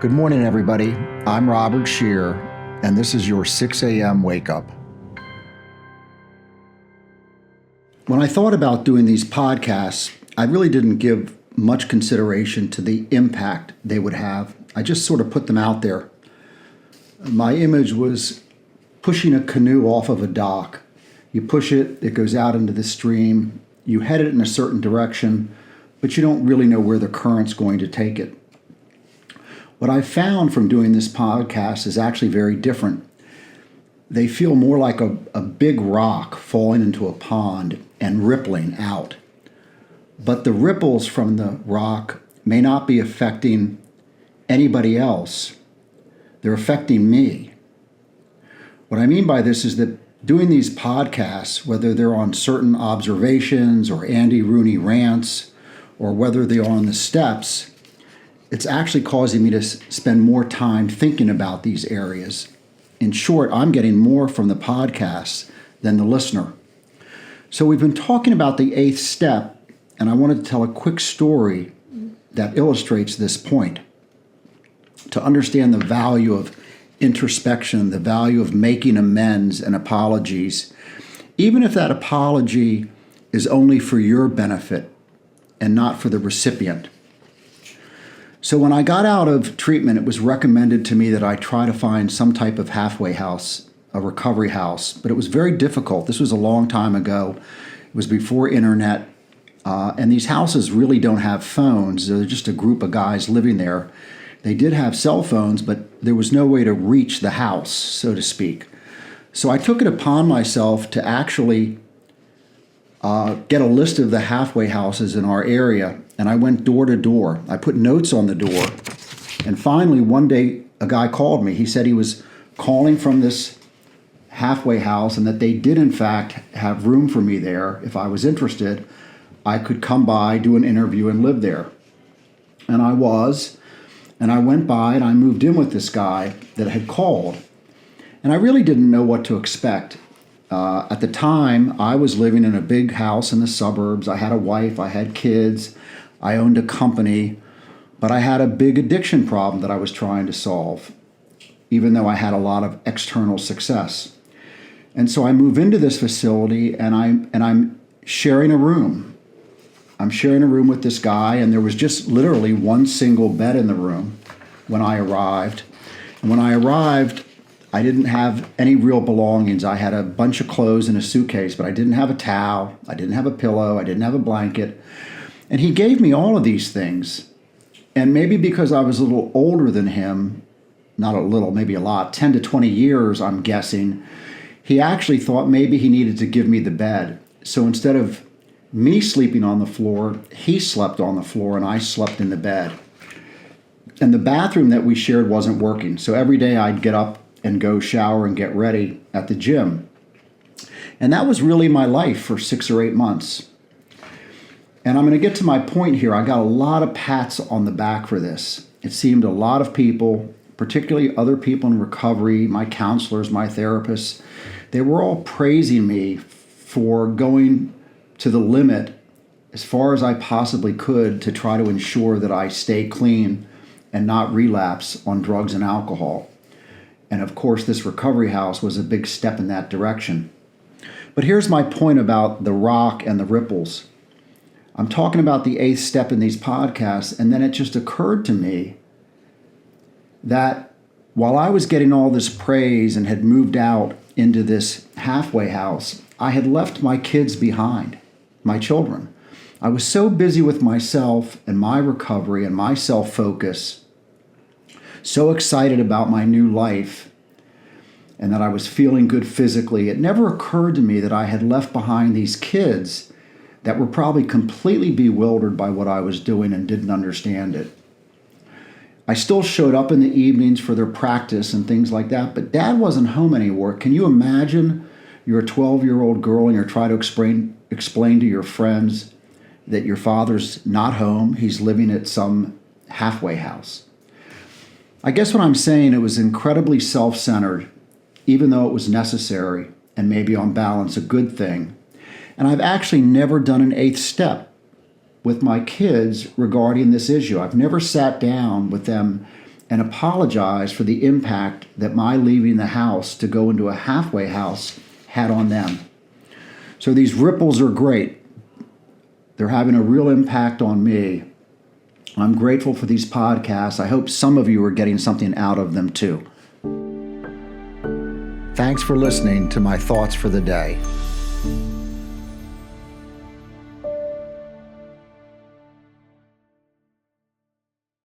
Good morning, everybody. I'm Robert Scheer, and this is your 6 AM Wake Up. When I thought about doing these podcasts, I really didn't give much consideration to the impact they would have. I just sort of put them out there. My image was pushing a canoe off of a dock. You push it, it goes out into the stream. You head it in a certain direction, but you don't really know where the current's going to take it. What I found from doing this podcast is actually very different. They feel more like a big rock falling into a pond and rippling out. But the ripples from the rock may not be affecting anybody else. They're affecting me. What I mean by this is that doing these podcasts, whether they're on certain observations or Andy Rooney rants, or whether they're on the steps, it's actually causing me to spend more time thinking about these areas. In short, I'm getting more from the podcast than the listener. So we've been talking about the 8th step, and I wanted to tell a quick story that illustrates this point. To understand the value of introspection, the value of making amends and apologies, even if that apology is only for your benefit and not for the recipient. So when I got out of treatment, it was recommended to me that I try to find some type of halfway house, a recovery house, but it was very difficult. This was a long time ago. It was before internet, and these houses really don't have phones. They're just a group of guys living there. They did have cell phones, but there was no way to reach the house, so to speak. So I took it upon myself to actually get a list of the halfway houses in our area, and I went door to door. I put notes on the door, and finally one day a guy called me. He said he was calling from this halfway house and that they did in fact have room for me there. If I was interested, I could come by, do an interview, and live there. And I was, and I went by and I moved in with this guy that had called, and I really didn't know what to expect. At the time, I was living in a big house in the suburbs. I had a wife, I had kids, I owned a company, but I had a big addiction problem that I was trying to solve, even though I had a lot of external success. And so I move into this facility and I'm sharing a room. I'm sharing a room with this guy, and there was just literally one single bed in the room when I arrived. And when I arrived, I didn't have any real belongings. I had a bunch of clothes in a suitcase, but I didn't have a towel. I didn't have a pillow. I didn't have a blanket. And he gave me all of these things. And maybe because I was a little older than him, not a little, maybe a lot, 10 to 20 years, I'm guessing, he actually thought maybe he needed to give me the bed. So instead of me sleeping on the floor, he slept on the floor and I slept in the bed. And the bathroom that we shared wasn't working. So every day I'd get up and go shower and get ready at the gym. And that was really my life for 6 or 8 months. And I'm going to get to my point here. I got a lot of pats on the back for this. It seemed a lot of people, particularly other people in recovery, my counselors, my therapists, they were all praising me for going to the limit as far as I possibly could to try to ensure that I stay clean and not relapse on drugs and alcohol. And of course, this recovery house was a big step in that direction. But here's my point about the rock and the ripples. I'm talking about the 8th step in these podcasts, and then it just occurred to me that while I was getting all this praise and had moved out into this halfway house, I had left my kids behind, my children. I was so busy with myself and my recovery and my self-focus, so excited about my new life, and that I was feeling good physically, it never occurred to me that I had left behind these kids that were probably completely bewildered by what I was doing and didn't understand it. I still showed up in the evenings for their practice and things like that, but Dad wasn't home anymore. Can you imagine you're a 12-year-old girl and you're trying to explain to your friends that your father's not home, he's living at some halfway house? I guess what I'm saying, it was incredibly self-centered, even though it was necessary and maybe on balance a good thing. And I've actually never done an 8th step with my kids regarding this issue. I've never sat down with them and apologize for the impact that my leaving the house to go into a halfway house had on them. So these ripples are great. They're having a real impact on me. I'm grateful for these podcasts. I hope some of you are getting something out of them too. Thanks for listening to my thoughts for the day.